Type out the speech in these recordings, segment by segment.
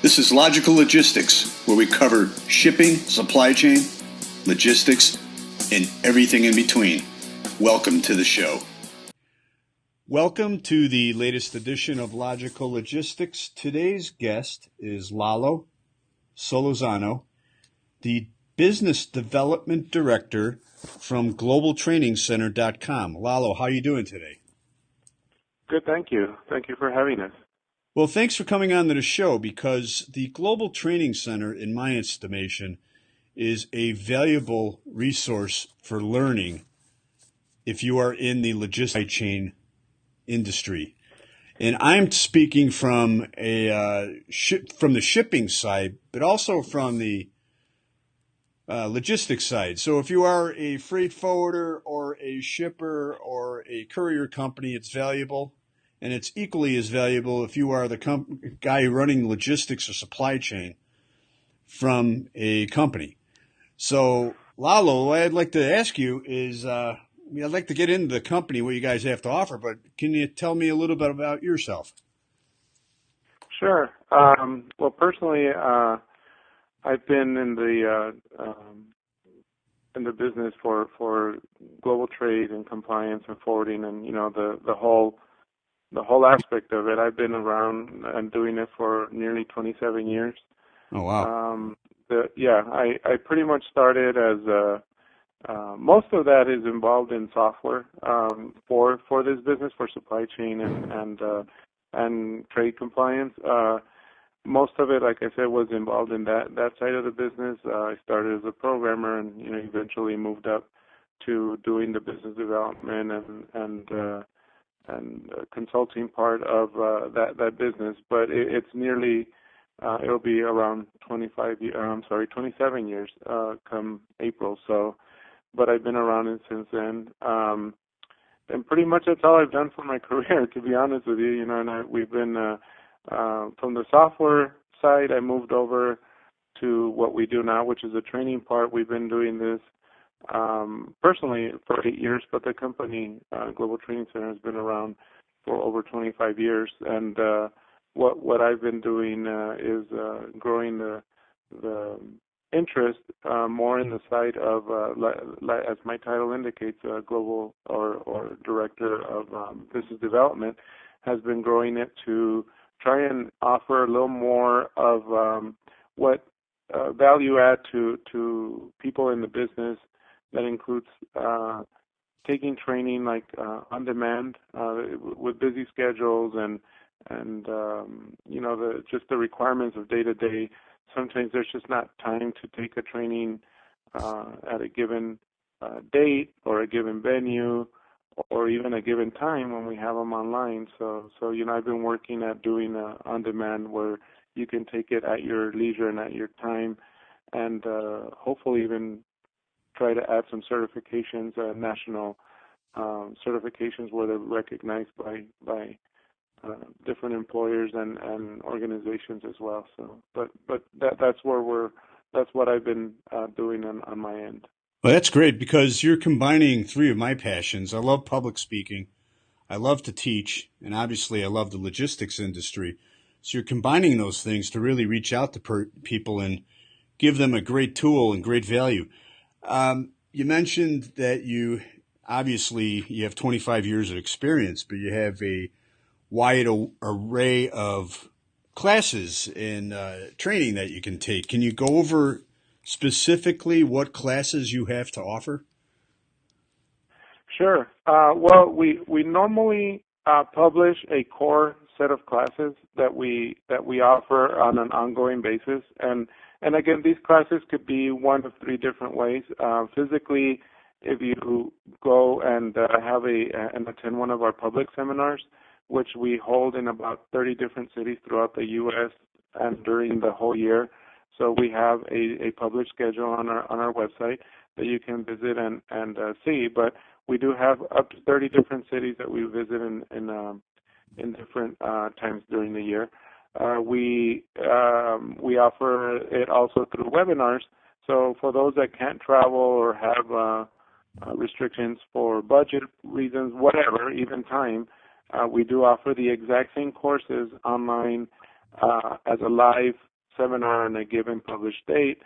This is Logical Logistics, where we cover shipping, supply chain, logistics, and everything in between. Welcome to the show. Welcome to the latest edition of Logical Logistics. Today's guest is Lalo Solozano, the Business Development Director from GlobalTrainingCenter.com. Lalo, how are you doing today? Good, thank you. Thank you for having us. Well, thanks for coming on to the show, because the Global Training Center, in my estimation, is a valuable resource for learning if you are in the logistics chain industry. And I'm speaking from from the shipping side, but also from the logistics side. So if you are a freight forwarder or a shipper or a courier company, it's valuable. And it's equally as valuable if you are the guy running logistics or supply chain from a company. So, Lalo, what I'd like to ask you is, I'd like to get into the company, what you guys have to offer, but can you tell me a little bit about yourself? Sure. Well, personally, I've been in the business for global trade and compliance and forwarding, and the whole aspect of it. I've been around and doing it for nearly 27 years. Oh, wow. I pretty much started as most of that is involved in software for this business, for supply chain and trade compliance. Most of it, like I said, was involved in that side of the business. I started as a programmer and eventually moved up to doing the business development and consulting part of that business, but it's nearly it'll be around 27 years come April. So, but I've been around it since then, and pretty much that's all I've done for my career, to be honest with you. We've been from the software side. I moved over to what we do now, which is the training part. We've been doing this personally for 8 years, but the company, Global Training Center, has been around for over 25 years. And what I've been doing is growing the interest more in the side of, as my title indicates, global or director of business development, has been growing it to try and offer a little more of what value add to people in the business. That includes taking training like on demand with busy schedules and just the requirements of day to day. Sometimes there's just not time to take a training at a given date or a given venue or even a given time when we have them online. So I've been working at doing on demand where you can take it at your leisure and at your time, and hopefully even try to add some certifications, national certifications where they're recognized by different employers and organizations as well. So, but that's what I've been doing on my end. Well, that's great, because you're combining three of my passions. I love public speaking, I love to teach, and obviously I love the logistics industry. So you're combining those things to really reach out to people and give them a great tool and great value. You mentioned that you have 25 years of experience, but you have a wide array of classes and training that you can take. Can you go over specifically what classes you have to offer? Sure. Well, we normally publish a core set of classes that we offer on an ongoing basis, and again, these classes could be one of three different ways. Physically, if you go and and attend one of our public seminars, which we hold in about 30 different cities throughout the U.S. and during the whole year. So we have a published schedule on our website that you can visit and see. But we do have up to 30 different cities that we visit in different times during the year. We offer it also through webinars. So for those that can't travel or have restrictions for budget reasons, whatever, even time, we do offer the exact same courses online as a live seminar on a given published date.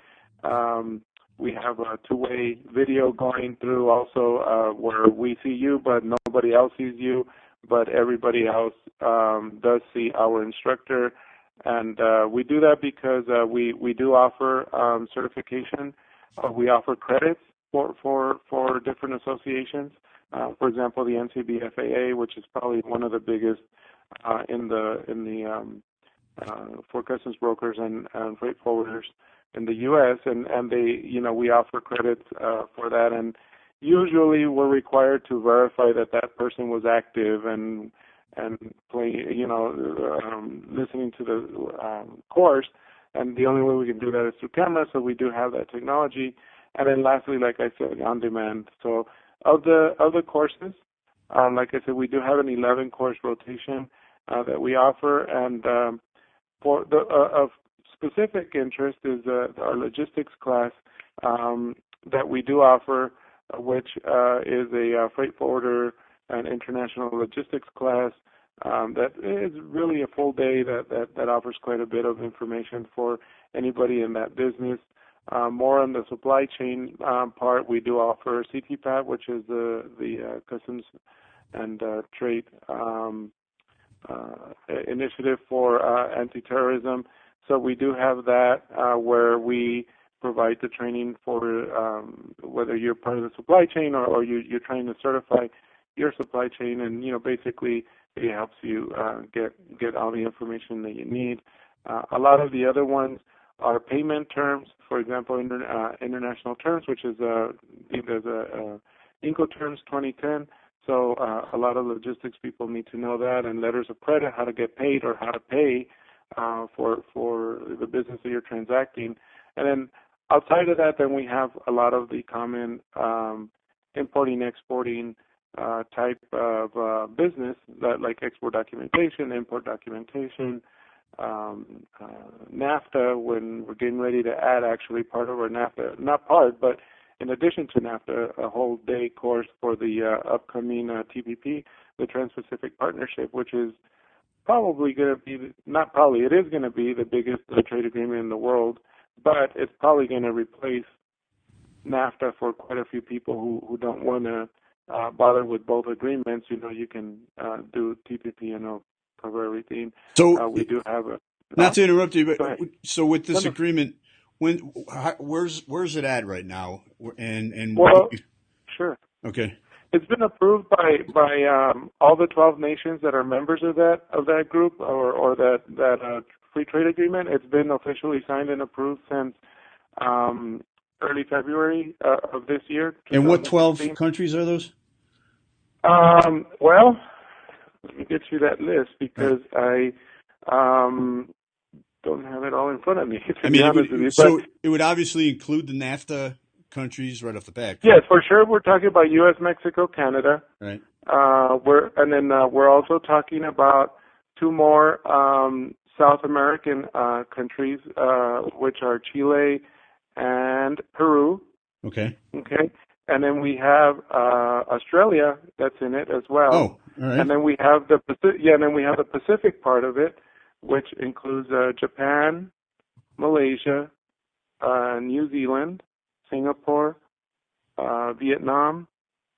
We have a two-way video going through also where we see you, but nobody else sees you, but everybody else does see our instructor. And we do that because we do offer certification. We offer credits for different associations. For example, the NCBFAA, which is probably one of the biggest for customs brokers and freight forwarders in the U.S. and they, we offer credits for that, and usually we're required to verify that that person was active and listening to the course, and the only way we can do that is through camera, so we do have that technology. And then lastly, like I said, on demand. So of the courses, like I said, we do have an 11-course rotation that we offer, and for the of specific interest is our logistics class that we do offer, which is a freight forwarder and international logistics class that is really a full day that offers quite a bit of information for anybody in that business. More on the supply chain part, we do offer CTPET, which is the Customs and Trade initiative for anti-terrorism. So we do have that where we provide the training for whether you're part of the supply chain or you're trying to certify your supply chain, and basically it helps you get all the information that you need. A lot of the other ones are payment terms, for example, international terms, which is there's a Incoterms 2010. So a lot of logistics people need to know that, and letters of credit, how to get paid or how to pay for the business that you're transacting. And then outside of that, then we have a lot of the common importing, exporting type of business, like export documentation, import documentation, NAFTA, when we're getting ready to add actually part of our NAFTA, not part, but in addition to NAFTA, a whole day course for the upcoming TPP, the TransPacific Partnership, which is probably going to be, not probably, it is going to be the biggest trade agreement in the world, but it's probably going to replace NAFTA for quite a few people who don't want to bother with both agreements. You can do TPP and it'll cover everything. So we do have a... Not to interrupt you, but so with this agreement, where's it at right now? And well, sure. Okay. It's been approved by all the 12 nations that are members of that group or that free trade agreement. It's been officially signed and approved since early February of this year. And what 12 countries are those? Well, let me get you that list because I don't have it all in front of me. It would obviously include the NAFTA countries right off the bat. Yes, for sure. We're talking about U.S., Mexico, Canada. Right. We're also talking about two more South American countries, which are Chile and Peru. Okay. Okay. And then we have Australia that's in it as well. Oh, all right. And then we have the Pacific part of it, which includes Japan, Malaysia, New Zealand, Singapore, Vietnam,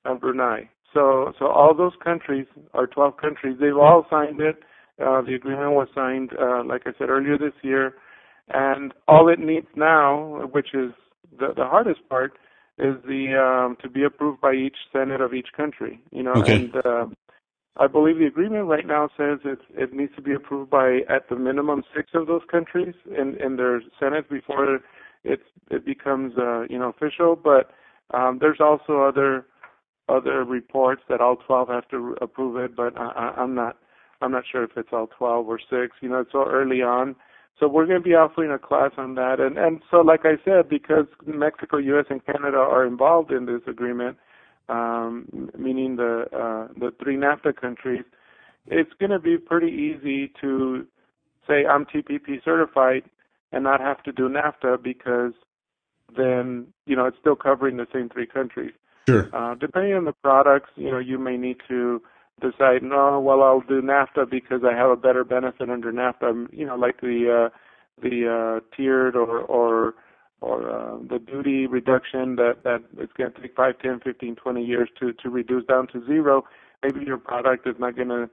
and Brunei. So all those countries are 12 countries. They've all signed it. The agreement was signed, like I said, earlier this year. And all it needs now, which is the hardest part, is to be approved by each Senate of each country. Okay. And I believe the agreement right now says it needs to be approved by at the minimum 6 of those countries in their Senate before it becomes official. But there's also other reports that all 12 have to approve it. But I'm not sure if it's all 12 or 6. It's so early on. So we're going to be offering a class on that. And so, like I said, because Mexico, U.S., and Canada are involved in this agreement, meaning the 3 NAFTA countries, it's going to be pretty easy to say I'm TPP certified and not have to do NAFTA because then, it's still covering the same 3 countries. Sure. Depending on the products, you may need to decide, no, well, I'll do NAFTA because I have a better benefit under NAFTA. Like the tiered or the duty reduction that it's going to take 5, 10, 15, 20 years to reduce down to zero. Maybe your product is not going to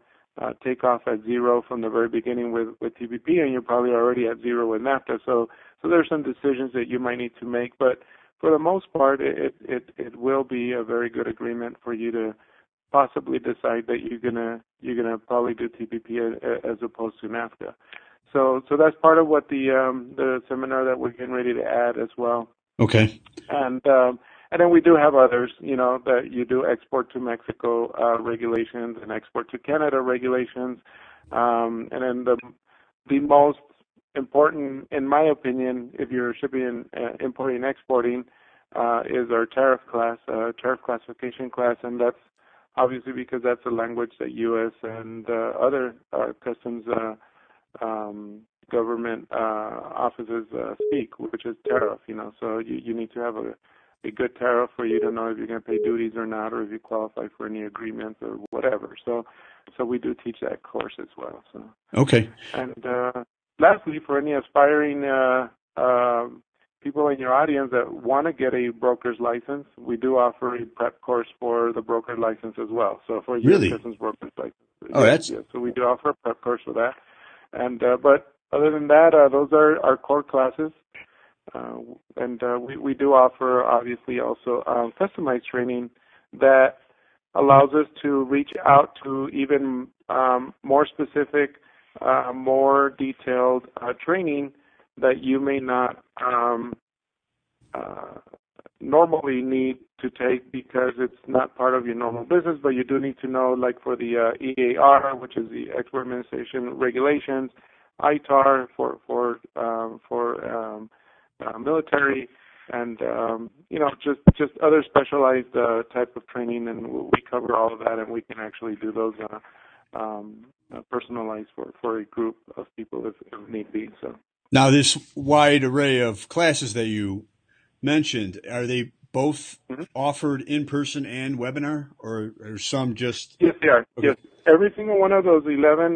take off at zero from the very beginning with TPP, and you're probably already at zero with NAFTA. So there's some decisions that you might need to make, but for the most part, it will be a very good agreement for you to possibly decide that you're gonna probably do TPP as opposed to NAFTA. So that's part of what the seminar that we're getting ready to add as well. Okay. And then we do have others, that you do export to Mexico regulations and export to Canada regulations. And then the most important, in my opinion, if you're shipping, importing, exporting, is our tariff classification class, and that's obviously because that's a language that U.S. and other customs government offices speak, which is tariff. So you need to have a good tariff for you to know if you're going to pay duties or not, or if you qualify for any agreements or whatever. So we do teach that course as well. So okay. And lastly, for any aspiring people in your audience that want to get a broker's license, we do offer a prep course for the broker's license as well. So for U.S. Customs broker's license. Oh, yes. So we do offer a prep course for that. And but other than that, those are our core classes. And we do offer, obviously, also customized training that allows us to reach out to even more specific, more detailed training that you may not normally need to take because it's not part of your normal business, but you do need to know, like for the EAR, which is the Export Administration Regulations, ITAR for military, and just other specialized type of training, and we cover all of that, and we can actually do those personalized for a group of people if need be. So now, this wide array of classes that you mentioned, are they both offered in person and webinar, or are some just? Yes, they are. Okay. Yes, every single one of those 11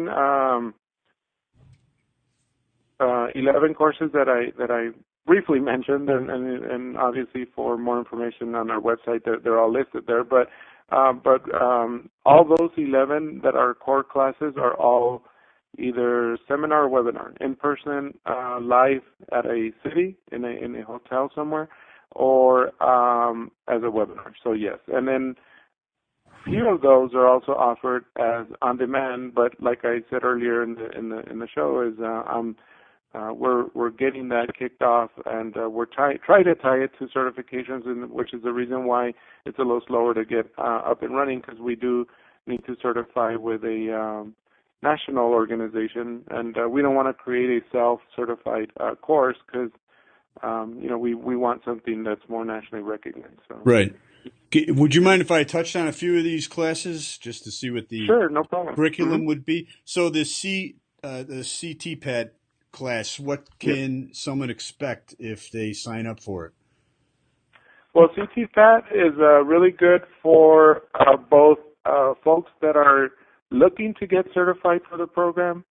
courses that I briefly mentioned, and obviously for more information on our website, they're all listed there. But all those 11 that are core classes are all either seminar or webinar, in person, live at a city, in a hotel somewhere, or as a webinar. So yes, and then few of those are also offered as on demand. But like I said earlier in the show, is we're getting that kicked off, and we're trying to tie it to certifications, which is the reason why it's a little slower to get up and running, because we do need to certify with a national organization, and we don't want to create a self-certified course because we want something that's more nationally recognized. So. Right. Would you mind if I touched on a few of these classes just to see what the Sure, no problem. curriculum would be? So the CTPET class, what can someone expect if they sign up for it? Well, CTPET is really good for both folks that are looking to get certified for the program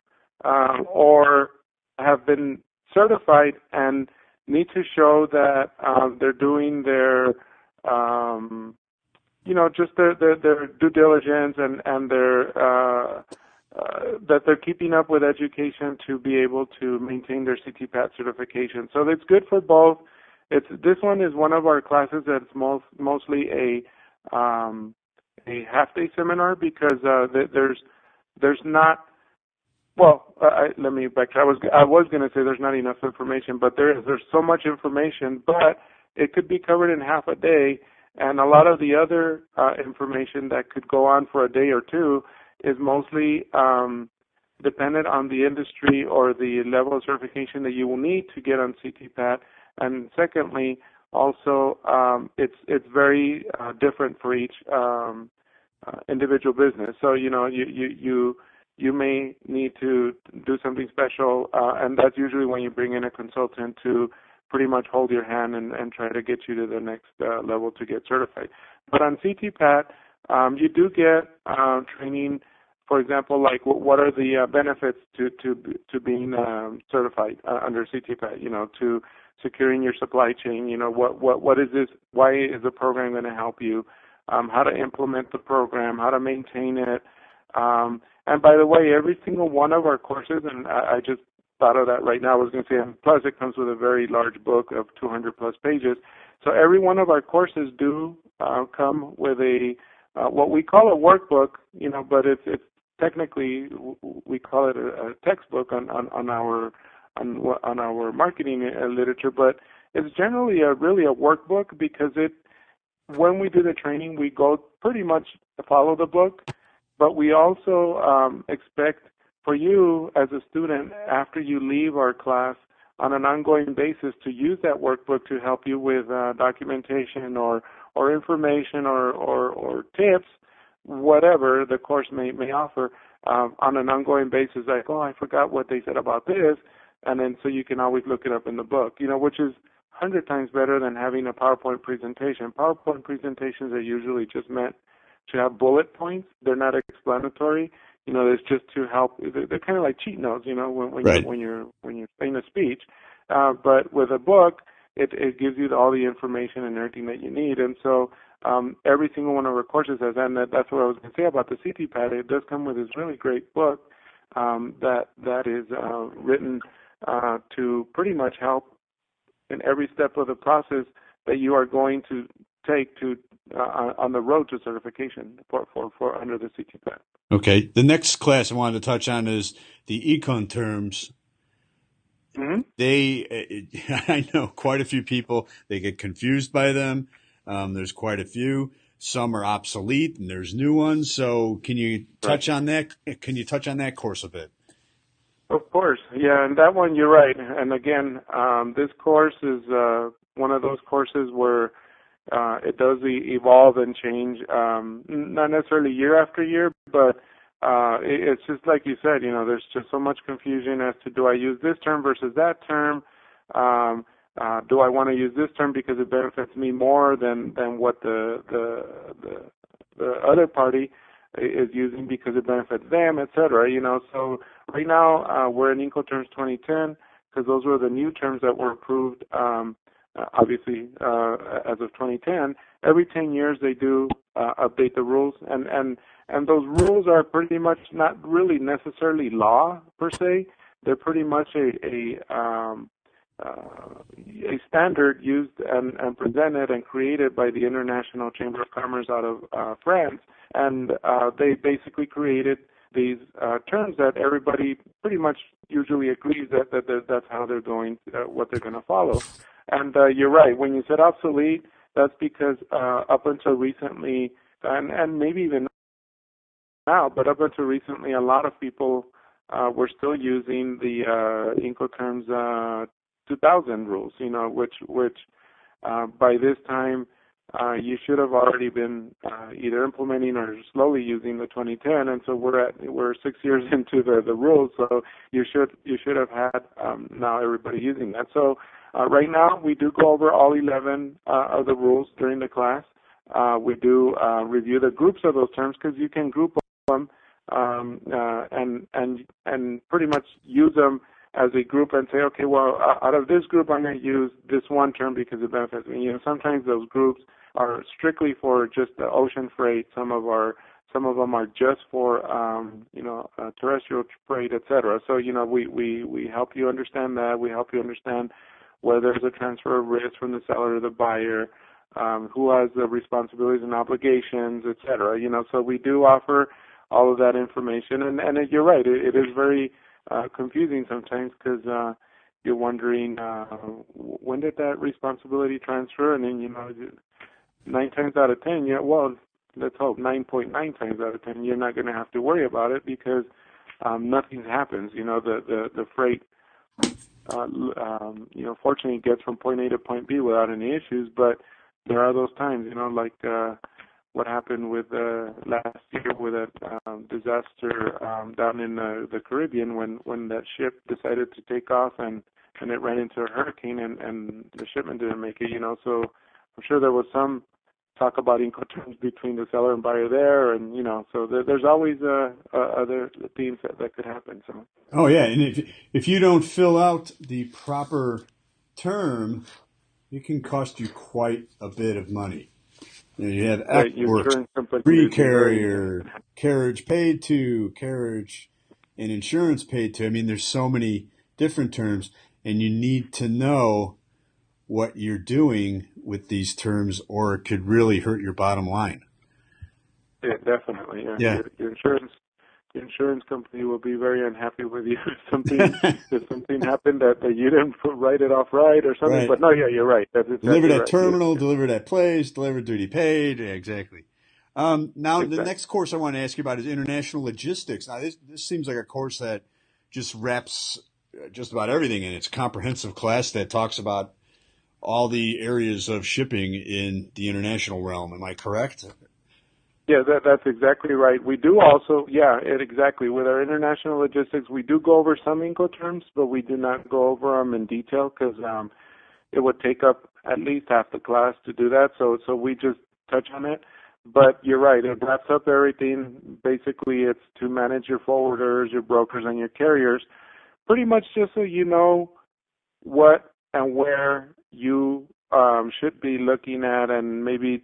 or have been certified and need to show that they're doing their just their due diligence and their that they're keeping up with education to be able to maintain their CTPET certification. So it's good for both. This one is one of our classes that's mostly a half-day seminar because there's not. Well, let me back. I was going to say there's not enough information, but there's so much information, but it could be covered in half a day, and a lot of the other information that could go on for a day or two is mostly dependent on the industry or the level of certification that you will need to get on CTPET. And secondly, also it's very different for each individual business. So you may need to do something special, and that's usually when you bring in a consultant to pretty much hold your hand and try to get you to the next level to get certified. But on CTPET, you do get training for example, like what are the benefits to being certified under CTPET? To securing your supply chain. What is this? Why is the program going to help you? How to implement the program? How to maintain it? And by the way, every single one of our courses, and I just thought of that right now. I was going to say, and plus it comes with a very large book of 200 plus pages. So every one of our courses do come with a what we call a workbook, but it's technically we call it a textbook on our marketing literature, but it's generally really a workbook because when we do the training, we go pretty much follow the book, but we also expect for you as a student, after you leave our class, on an ongoing basis, to use that workbook to help you with documentation or information or tips, whatever the course may offer, on an ongoing basis. Like, oh, I forgot what they said about this, and then so you can always look it up in the book, which is 100 times better than having a PowerPoint presentation. PowerPoint presentations are usually just meant to have bullet points. They're not explanatory. It's just to help. They're kind of like cheat notes, when you're saying a speech. But with a book, it gives you all the information and everything that you need. And so every single one of our courses has that. And that's what I was going to say about the CTPET. It does come with this really great book that is written to pretty much help in every step of the process that you are going to take to on the road to certification for under the CTPET. Okay. The next class I wanted to touch on is the Incoterms. Mm-hmm. I know quite a few people, they get confused by them. There's quite a few. Some are obsolete and there's new ones. So can you touch on that? Can you touch on that course a bit? Of course. Yeah, and that one, you're right. And again, this course is one of those courses where it does evolve and change, not necessarily year after year, but it's just like you said, there's just so much confusion as to do I use this term versus that term? Do I want to use this term because it benefits me more than what the other party is using because it benefits them, et cetera, So right now we're in Incoterms 2010 because those were the new terms that were approved obviously, as of 2010, every 10 years they do update the rules, and those rules are pretty much not really necessarily law per se. They're pretty much a standard used and presented and created by the International Chamber of Commerce out of France, and they basically created these terms that everybody pretty much usually agrees that that's how they're going, what they're going to follow. And you're right. When you said obsolete, that's because up until recently, and maybe even now, but up until recently, a lot of people were still using the Incoterms 2000 rules, which by this time you should have already been either implementing or slowly using the 2010. And so we're 6 years into the rules, so you should have had now everybody using that. So. Right now, we do go over all 11 of the rules during the class. We do review the groups of those terms because you can group them and pretty much use them as a group and say, okay, well, out of this group, I'm going to use this one term because it benefits me. Sometimes those groups are strictly for just the ocean freight. Some of them are just for terrestrial freight, et cetera. So we help you understand that. We help you understand where there's a transfer of risk from the seller to the buyer, who has the responsibilities and obligations, et cetera. So we do offer all of that information. And you're right, it is very confusing sometimes because you're wondering when did that responsibility transfer? And then, 9 times out of 10, let's hope 9.9 times out of 10, you're not going to have to worry about it because nothing happens. The freight fortunately gets from point A to point B without any issues, but there are those times, like what happened with last year with a disaster down in the Caribbean when that ship decided to take off and it ran into a hurricane and the shipment didn't make it, So I'm sure there was some talk about Incoterms between the seller and buyer there, and so there's always other themes that could happen. So. Oh yeah, and if you don't fill out the proper term, it can cost you quite a bit of money. You have Right, your exports, insurance company free would be very. carrier, carriage paid to, carriage and insurance paid to. I mean, there's so many different terms, and you need to know what you're doing with these terms, or it could really hurt your bottom line. Yeah, definitely. Yeah, Yeah. your insurance company will be very unhappy with you if something happened that you didn't write it off right or something. Right. But no, yeah, you're right. That's exactly Delivered at right. terminal, Yeah. delivered at place, delivered duty paid. Yeah, exactly. Now, the Exactly. next course I want to ask you about is international logistics. Now, this seems like a course that just wraps just about everything in. It's a comprehensive class that talks about all the areas of shipping in the international realm. Am I correct? Yeah, that's exactly right. We do also, exactly. With our international logistics, we do go over some Incoterms, but we do not go over them in detail because it would take up at least half the class to do that. So we just touch on it. But you're right. It wraps up everything. Basically, it's to manage your forwarders, your brokers, and your carriers, pretty much just so you know what and where you should be looking at and maybe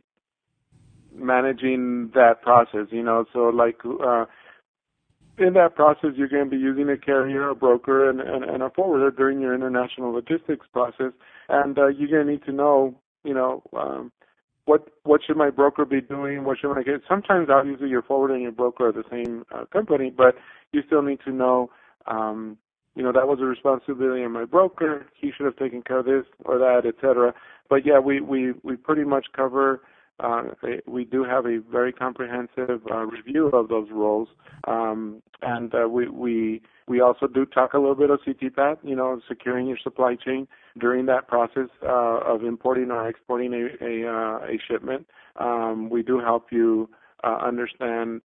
managing that process, so like in that process you're going to be using a carrier, a broker, and a forwarder during your international logistics process, and you're going to need to know, what should my broker be doing, what should I get. Sometimes obviously your forwarder and your broker are the same company, but you still need to know, that was a responsibility of my broker, he should have taken care of this or that, etc. But yeah, we pretty much cover. We do have a very comprehensive review of those roles, and we also do talk a little bit of CTPET, securing your supply chain during that process of importing or exporting a shipment. We do help you understand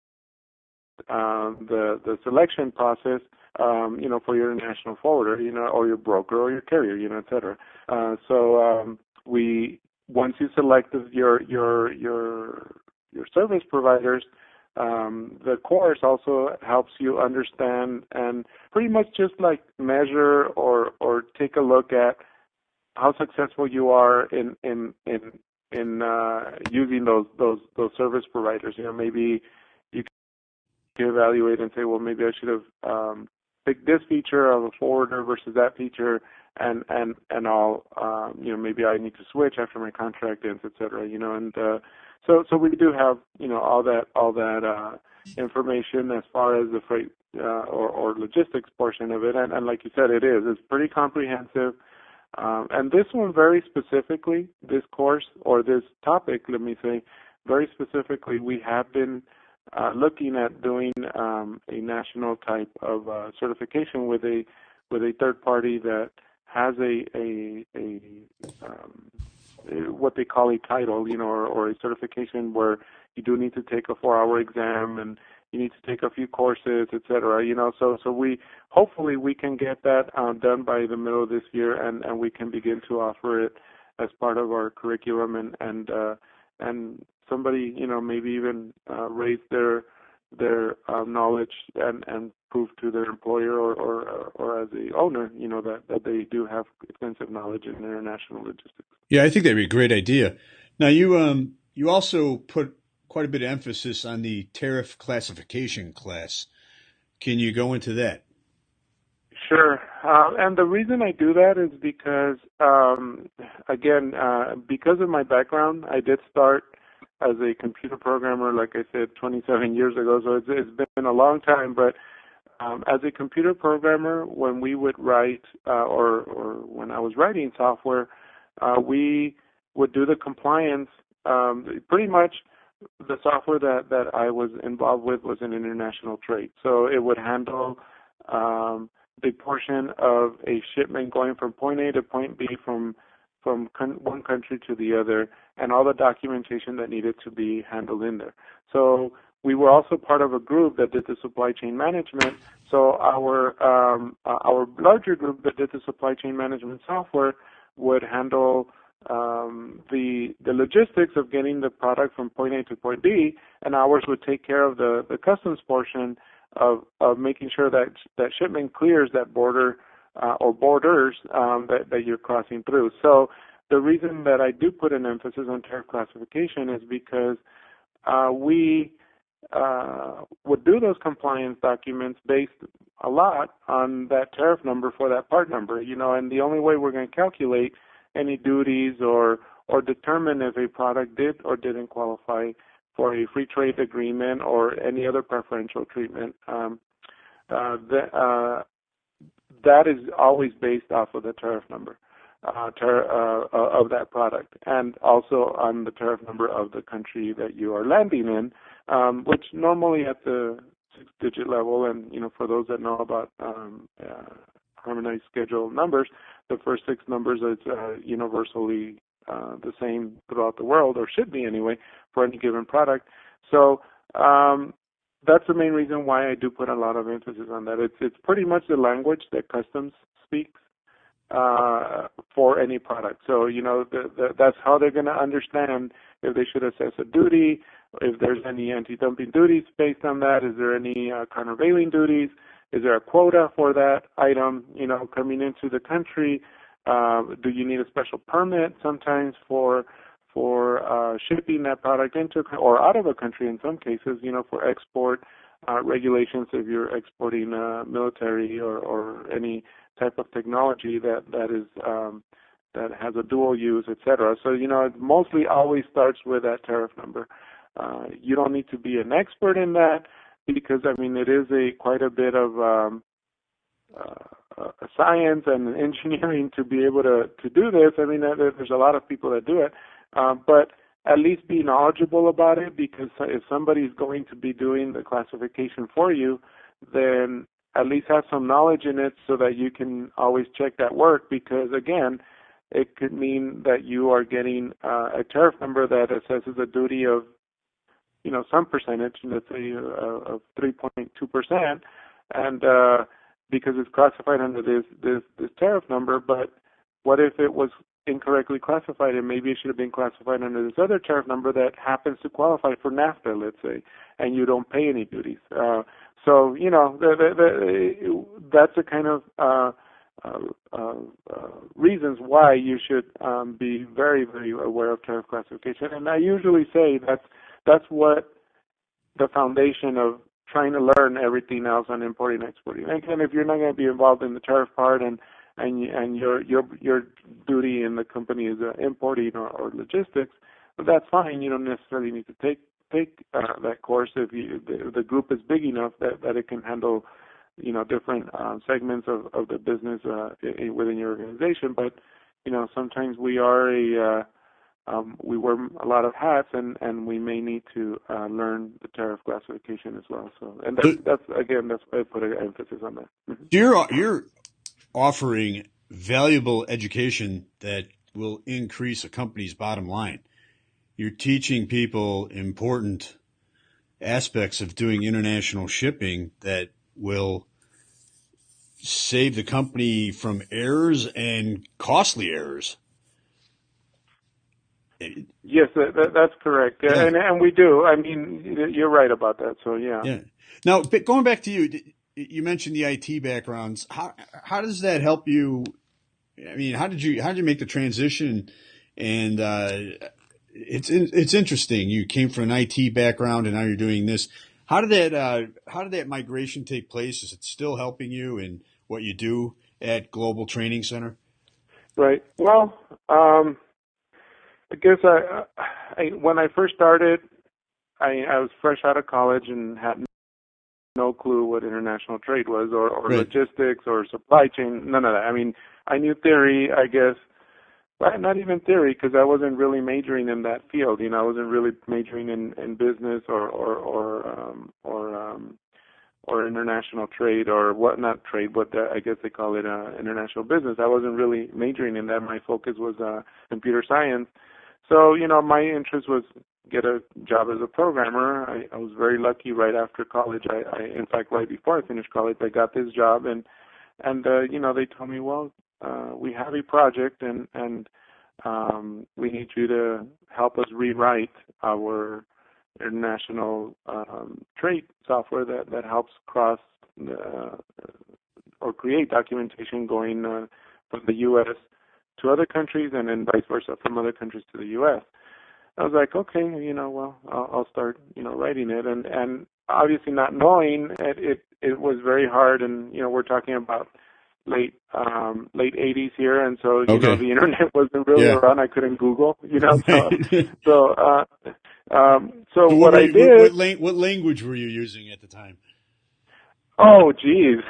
the selection process, for your international forwarder, or your broker or your carrier, et cetera. Once you select your service providers, the course also helps you understand and pretty much just like measure or take a look at how successful you are in using those service providers. Maybe you can evaluate and say, well, maybe I should have picked this feature of a forwarder versus that feature. And I'll maybe I need to switch after my contract ends, et cetera, and so we do have all that information as far as the freight or logistics portion of it, and like you said, it's pretty comprehensive, and this one very specifically, this course or this topic, let me say very specifically, we have been looking at doing a national type of certification with a third party that has a what they call a title, or a certification where you do need to take a 4-hour exam and you need to take a few courses, et cetera, so we hopefully we can get that done by the middle of this year, and we can begin to offer it as part of our curriculum, and somebody, maybe even raise their knowledge and prove to their employer or as the owner, that they do have extensive knowledge in international logistics. Yeah, I think that'd be a great idea. Now, you also put quite a bit of emphasis on the tariff classification class. Can you go into that? Sure. And the reason I do that is because, again, because of my background, I did start as a computer programmer, like I said, 27 years ago, so it's been a long time, but as a computer programmer, when we would write, or when I was writing software, we would do the compliance. Pretty much the software that I was involved with was in international trade. So it would handle the portion of a shipment going from point A to point B from one country to the other, and all the documentation that needed to be handled in there. So we were also part of a group that did the supply chain management. So our larger group that did the supply chain management software would handle the logistics of getting the product from point A to point B, and ours would take care of the customs portion of making sure that shipment clears that border or borders that you're crossing through. So the reason that I do put an emphasis on tariff classification is because we would do those compliance documents based a lot on that tariff number for that part number, and the only way we're going to calculate any duties or determine if a product did or didn't qualify for a free trade agreement or any other preferential treatment, that is always based off of the tariff number of that product, and also on the tariff number of the country that you are landing in, which normally at the 6-digit level, and for those that know about harmonized schedule numbers, the first 6 numbers is universally the same throughout the world, or should be anyway, for any given product. So that's the main reason why I do put a lot of emphasis on that. It's pretty much the language that customs speaks for any product. So that's how they're going to understand if they should assess a duty, if there's any anti-dumping duties based on that, is there any countervailing duties, is there a quota for that item, coming into the country? Do you need a special permit sometimes for shipping that product into or out of a country in some cases, for export regulations if you're exporting military or any type of technology that has a dual use, etc. So, it mostly always starts with that tariff number. You don't need to be an expert in that because, it is quite a bit of science and engineering to be able to do this. There's a lot of people that do it, but at least be knowledgeable about it, because if somebody's going to be doing the classification for you, then at least have some knowledge in it so that you can always check that work, because again, it could mean that you are getting a tariff number that assesses a duty of some percentage, let's say of 3.2%, and because it's classified under this tariff number. But what if it was incorrectly classified, and maybe it should have been classified under this other tariff number that happens to qualify for NAFTA, let's say, and you don't pay any duties? So that's the kind of reasons why you should be very, very aware of tariff classification. And I usually say that's what the foundation of trying to learn everything else on importing and exporting. And if you're not going to be involved in the tariff part and your duty in the company is importing or logistics, that's fine. You don't necessarily need to take that course if the group is big enough that it can handle different segments of the business within your organization. But sometimes we are we wear a lot of hats, and we may need to learn the tariff classification as well. So, and that's why I put an emphasis on that. Mm-hmm. You're offering valuable education that will increase a company's bottom line. You're teaching people important aspects of doing international shipping that will save the company from errors and costly errors. Yes, that's correct. Yeah. And we do. You're right about that. So, yeah. Yeah. Now, going back to you, you mentioned the IT backgrounds. How does that help you? How did you make the transition? And it's interesting. You came from an IT background, and now you're doing this. How did that migration take place? Is it still helping you in what you do at Global Training Center? Right. Well, I guess when I first started, I was fresh out of college and had no clue what international trade was or Right. logistics or supply chain, none of that. I knew theory, I guess, but not even theory, because I wasn't really majoring in that field. I wasn't really majoring in business or international trade or not trade, but I guess they call it international business. I wasn't really majoring in that. My focus was computer science. So, my interest was get a job as a programmer. I was very lucky right after college. In fact, right before I finished college, I got this job, and they told me, well, we have a project, and we need you to help us rewrite our international trade software that helps cross or create documentation going from the U.S. to other countries and then vice versa from other countries to the U.S. I was like, okay, well, I'll start, writing it, and obviously not knowing it was very hard, and we're talking about late 80s here, and so Okay. the internet wasn't really around. I couldn't Google, so what I did. What language were you using at the time? Oh, geez.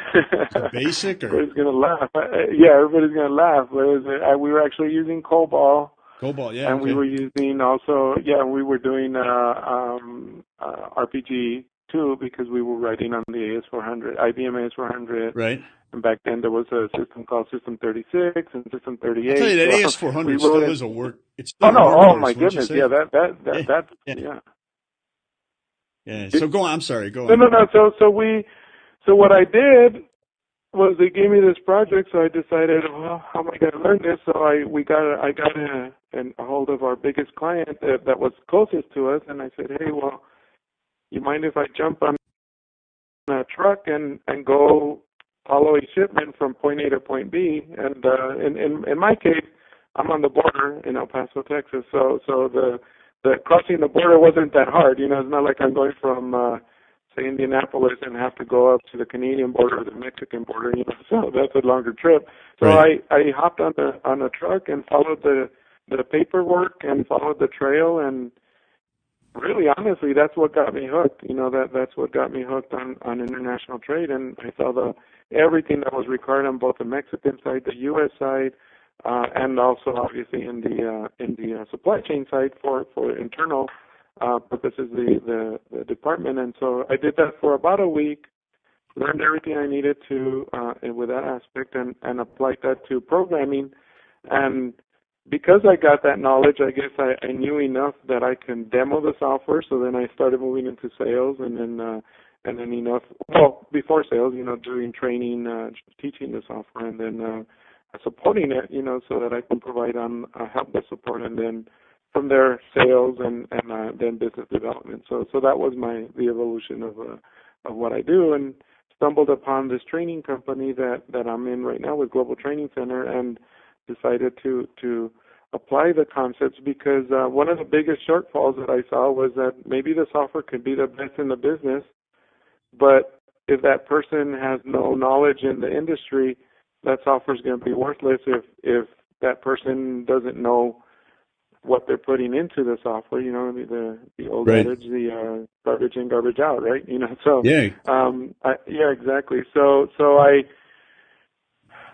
Basic or? Everybody's gonna laugh. Yeah, everybody's gonna laugh. But we were actually using COBOL. COBOL, yeah. And okay. we were using also, we were doing RPG too, because we were writing on the AS400, IBM AS400. Right. And back then there was a system called System 36 and System 38. I'll tell you that so AS400 still is a work. It's still oh no! a Oh workhorse, my goodness! Yeah, that's yeah. Yeah. So go on. I'm sorry. Go No, on. no. So what I did was they gave me this project, so I decided, well, how am I going to learn this? So I got a hold of our biggest client that was closest to us, and I said, hey, well, you mind if I jump on a truck and go follow a shipment from point A to point B? And in my case, I'm on the border in El Paso, Texas, so the crossing the border wasn't that hard. It's not like I'm going from say Indianapolis and have to go up to the Canadian border or the Mexican border, so that's a longer trip. So right. I hopped on a truck and followed the paperwork and followed the trail, and really honestly that's what got me hooked. That's what got me hooked on international trade, and I saw everything that was required on both the Mexican side, the US side, and also obviously in the supply chain side for internal purposes, the department. And so I did that for about a week, learned everything I needed to with that aspect, and applied that to programming. And because I got that knowledge, I guess I knew enough that I can demo the software. So then I started moving into sales, and then enough, well, before sales, doing training, teaching the software, and then supporting it, so that I can provide help desk support, and then from there sales and then business development. So that was the evolution of what I do, and stumbled upon this training company that I'm in right now with Global Training Center, and decided to apply the concepts, because one of the biggest shortfalls that I saw was that maybe the software could be the best in the business, but if that person has no knowledge in the industry, that software is going to be worthless if that person doesn't know what they're putting into the software. The old right. adage, the garbage in, garbage out, right? So yeah, exactly. So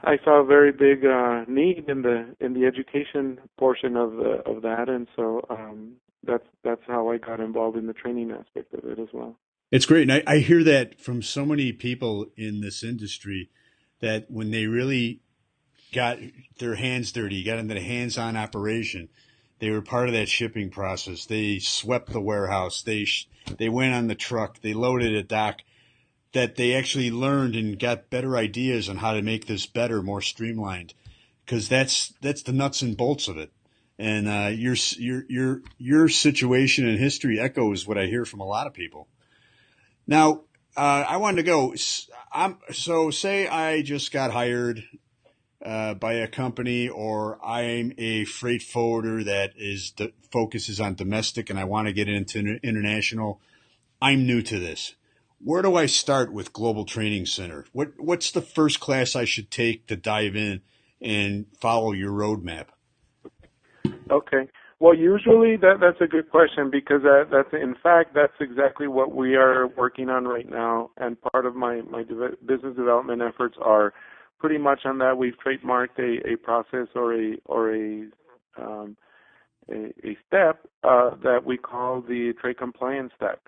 I saw a very big need in the education portion of that, and so that's how I got involved in the training aspect of it as well. It's great, and I hear that from so many people in this industry, that when they really got their hands dirty, got into the hands-on operation, they were part of that shipping process. They swept the warehouse. They went on the truck. They loaded a dock. That they actually learned and got better ideas on how to make this better, more streamlined, because that's the nuts and bolts of it. And your situation and history echoes what I hear from a lot of people. Now, I wanted to go. So say I just got hired by a company, or I'm a freight forwarder that focuses on domestic, and I want to get into international. I'm new to this. Where do I start with Global Training Center? What's the first class I should take to dive in and follow your roadmap? Okay. Well, usually that's a good question, because that's exactly what we are working on right now, and part of my business development efforts are pretty much on that. We've trademarked a process or a step that we call the trade compliance stack.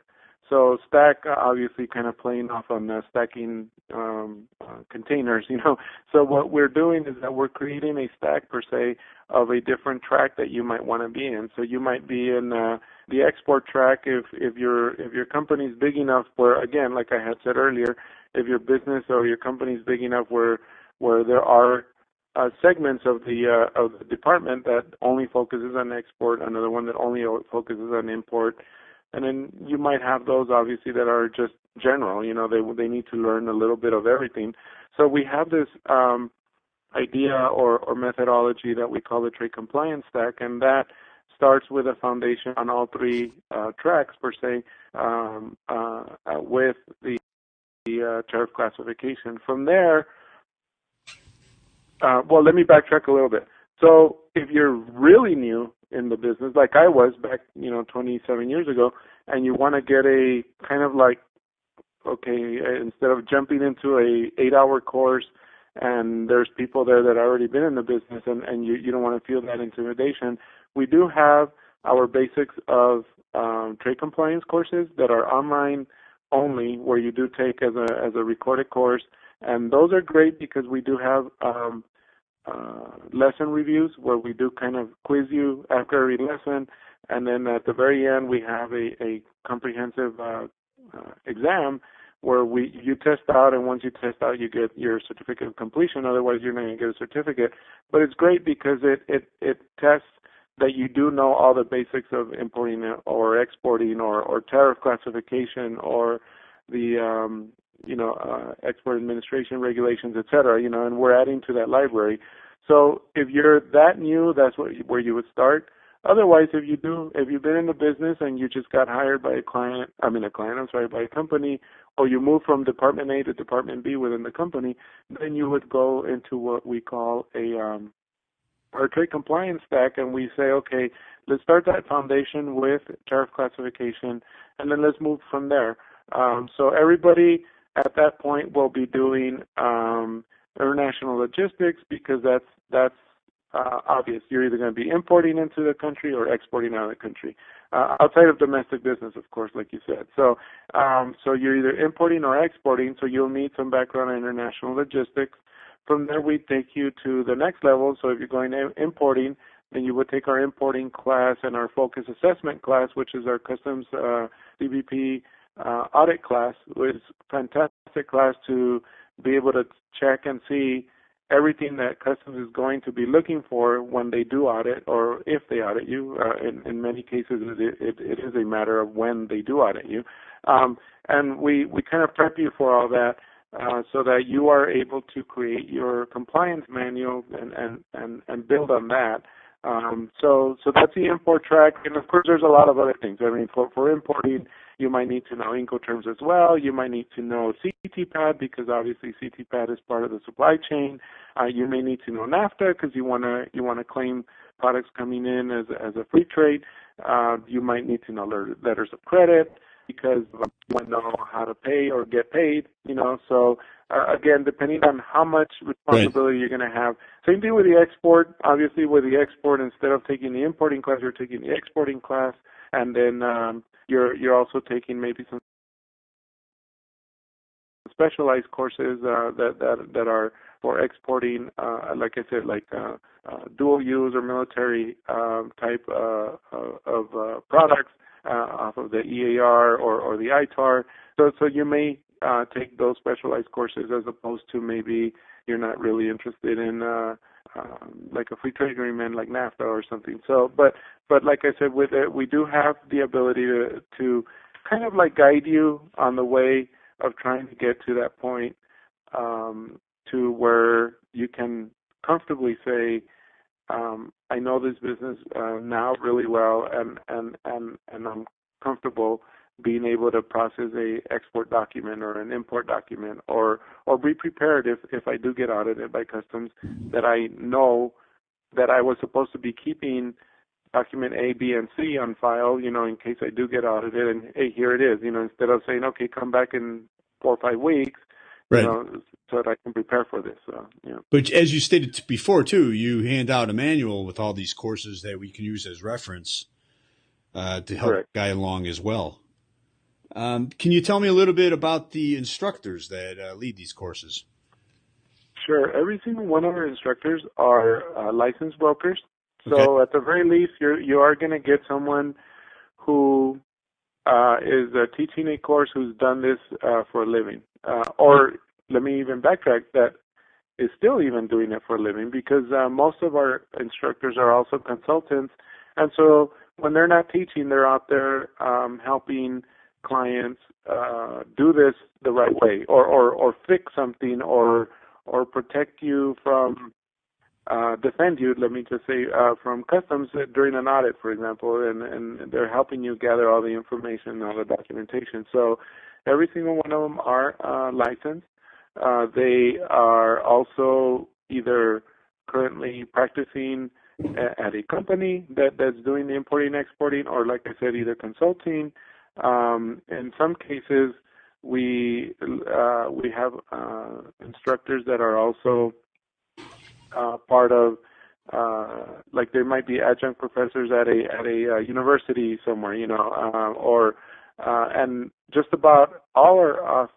So stack, obviously, kind of playing off on stacking containers, So what we're doing is that we're creating a stack, per se, of a different track that you might want to be in. So you might be in the export track if your company's big enough, where, again, like I had said earlier, if your business or your company is big enough where there are segments of the department that only focuses on export, another one that only focuses on import, and then you might have those obviously that are just general. They need to learn a little bit of everything. So we have this idea or methodology that we call the trade compliance stack, and that starts with a foundation on all three tracks per se, with the tariff classification. From there, well, let me backtrack a little bit. So if you're really new in the business, like I was back, 27 years ago, and you want to get a kind of like, okay, instead of jumping into a 8-hour course and there's people there that have already been in the business and you don't want to feel that intimidation, we do have our basics of trade compliance courses that are online only, where you do take as a recorded course, and those are great because we do have lesson reviews where we do kind of quiz you after every lesson, and then at the very end we have a comprehensive exam where you test out, and once you test out you get your certificate of completion. Otherwise you're not going to get a certificate. But it's great because it tests that you do know all the basics of importing or exporting or tariff classification or the export administration regulations, et cetera, and we're adding to that library. So if you're that new, that's where you would start. Otherwise, if you've been in the business and you just got hired by by a company, or you move from Department A to Department B within the company, then you would go into what we call our trade compliance stack, and we say, okay, let's start that foundation with tariff classification, and then let's move from there. So everybody at that point will be doing international logistics, because that's obvious. You're either going to be importing into the country or exporting out of the country, outside of domestic business, of course, like you said. So you're either importing or exporting, so you'll need some background in international logistics. From there, we take you to the next level. So if you're going importing, then you would take our importing class and our focus assessment class, which is our customs CBP audit class, which is a fantastic class to be able to check and see everything that customs is going to be looking for when they do audit, or if they audit you. In many cases, it is a matter of when they do audit you. And we kind of prep you for all that, so that you are able to create your compliance manual and build on that. So that's the import track, and of course there's a lot of other things. I mean, for importing, you might need to know Incoterms as well. You might need to know CTPET, because obviously CTPET is part of the supply chain. You may need to know NAFTA because you want to claim products coming in as a free trade. You might need to know letters of credit, because you want to know how to pay or get paid, So again, depending on how much responsibility you're going to have. Same thing with the export. Obviously, with the export, instead of taking the importing class, you're taking the exporting class, and then you're also taking maybe some specialized courses that are for exporting, like I said, like dual use or military type of products. Off of the EAR or the ITAR. So you may take those specialized courses, as opposed to maybe you're not really interested in like a free trade agreement like NAFTA or something. So, but like I said, with it, we do have the ability to kind of like guide you on the way of trying to get to that point, to where you can comfortably say, I know this business now really well, and I'm comfortable being able to process a export document or an import document, or be prepared if I do get audited by customs, that I know that I was supposed to be keeping document A, B, and C on file, in case I do get audited, and hey, here it is, instead of saying, okay, come back in 4 or 5 weeks, right, so that I can prepare for this. But as you stated before, too, you hand out a manual with all these courses that we can use as reference to help Correct. guide along as well. Can you tell me a little bit about the instructors that lead these courses? Sure. Every single one of our instructors are licensed brokers. So Okay. at the very least, you are going to get someone who is teaching a course, who's done this for a living. Or let me even backtrack that is still even doing it for a living, because most of our instructors are also consultants, and so when they're not teaching, they're out there helping clients do this the right way, or fix something, or protect you from defend you, let me just say, from customs during an audit, for example, and they're helping you gather all the information, all the documentation. So every single one of them are licensed. They are also either currently practicing at a company that's doing the importing and exporting, or, like I said, either consulting. In some cases, we have instructors that are also part of, like, they might be adjunct professors at a university somewhere, or and just about all our I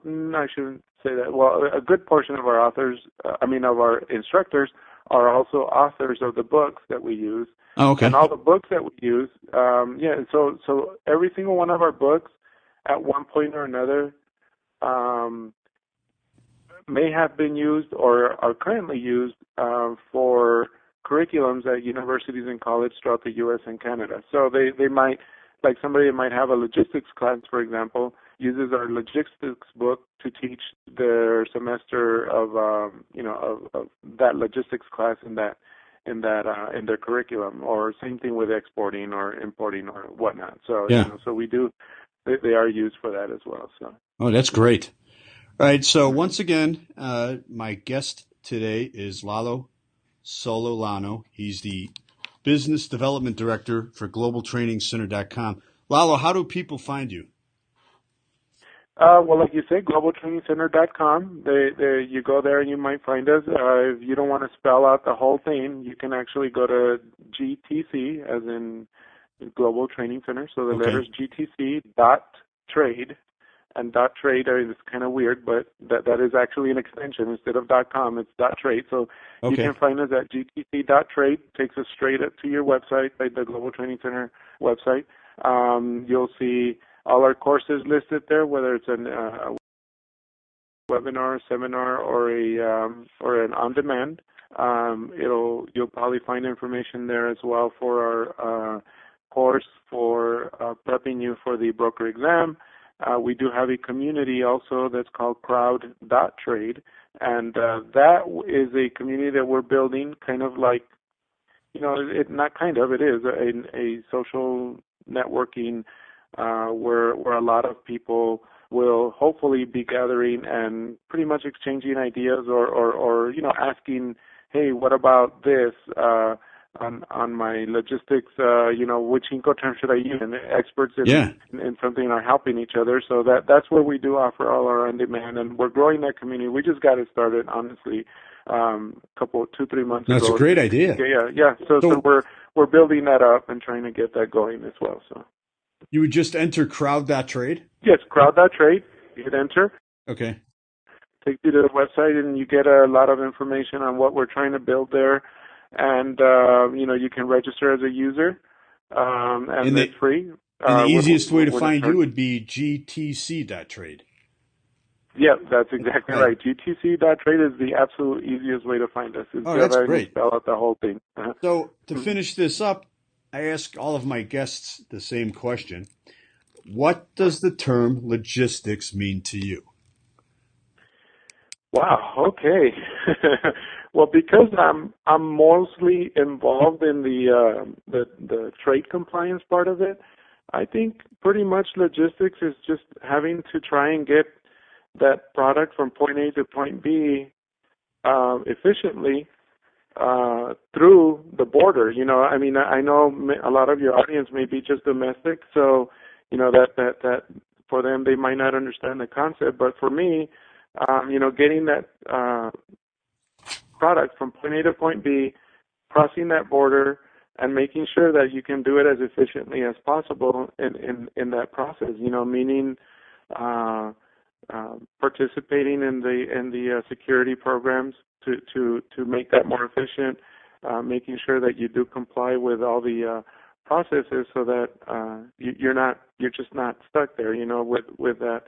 shouldn't say that. Well, a good portion of our authors, of our instructors, are also authors of the books that we use. Oh, okay. And all the books that we use, so every single one of our books, at one point or another, may have been used or are currently used for curriculums at universities and colleges throughout the U.S. and Canada. So they might, like somebody that might have a logistics class, for example, uses our logistics book to teach their semester of that logistics class in their curriculum, or same thing with exporting or importing or whatnot. So yeah. So we do, they are used for that as well. So. Oh, that's great. All right. So once again, my guest today is Lalo Sololano. He's the Business Development Director for GlobalTrainingCenter.com. Lalo, how do people find you? Well, like you say, GlobalTrainingCenter.com. You go there and you might find us. If you don't want to spell out the whole thing, you can actually go to GTC, as in Global Training Center. So the letters GTC.trade. And .trade is kind of weird, but that is actually an extension. Instead of .com, it's .trade. So you can find us at gtc.trade. Takes us straight up to your website, like the Global Training Center website. You'll see all our courses listed there, whether it's a webinar, seminar, or an on-demand. You'll probably find information there as well for our course for prepping you for the broker exam. We do have a community also that's called crowd.trade, and that is a community that we're building, kind of like, it is a social networking where a lot of people will hopefully be gathering and pretty much exchanging ideas or asking, hey, what about this? On my logistics, which Incoterms should I use? And experts in something are helping each other. So that's where we do offer all our on-demand, and we're growing that community. We just got it started, honestly, 2-3 months ago. That's a great idea. Yeah. So we're building that up and trying to get that going as well. So you would just enter crowd.trade? Yes, crowd.trade. You hit enter. Okay. Take you to the website, and you get a lot of information on what we're trying to build there. And, you can register as a user, and it's free. And the easiest way to find you would be gtc.trade. Yeah, that's exactly right. gtc.trade is the absolute easiest way to find us. That's great. Spell out the whole thing. So to finish this up, I ask all of my guests the same question. What does the term logistics mean to you? Wow. Okay. Well, because I'm mostly involved in the trade compliance part of it, I think pretty much logistics is just having to try and get that product from point A to point B efficiently through the border. I know a lot of your audience may be just domestic, so that for them they might not understand the concept, but for me, getting that product from point A to point B, crossing that border, and making sure that you can do it as efficiently as possible in that process. Meaning participating in the security programs to make that more efficient, making sure that you do comply with all the processes so that you're just not stuck there. With that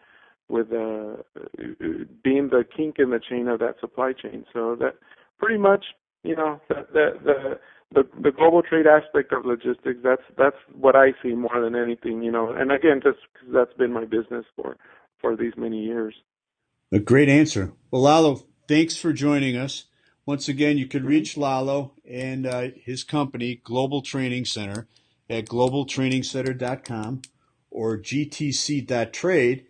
being the kink in the chain of that supply chain. So that pretty much, the global trade aspect of logistics, that's what I see more than anything, and again, just because that's been my business for these many years. A great answer. Well, Lalo, thanks for joining us. Once again, you can reach Lalo and his company, Global Training Center, at globaltrainingcenter.com or gtc.trade.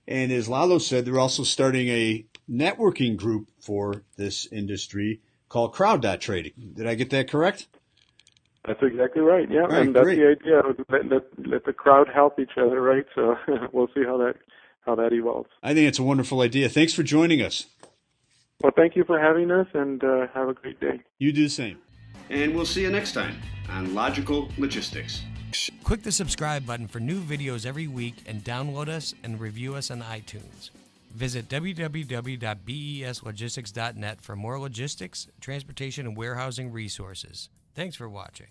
And as Lalo said, they're also starting a networking group for this industry called Crowd.trading. Did I get that correct? That's exactly right. Yeah, right, and that's great. the idea. Let the crowd help each other, right? So we'll see how that evolves. I think it's a wonderful idea. Thanks for joining us. Well, thank you for having us, and have a great day. You do the same. And we'll see you next time on Logical Logistics. Click the subscribe button for new videos every week and download us and review us on iTunes. Visit www.beslogistics.net for more logistics, transportation, and warehousing resources. Thanks for watching.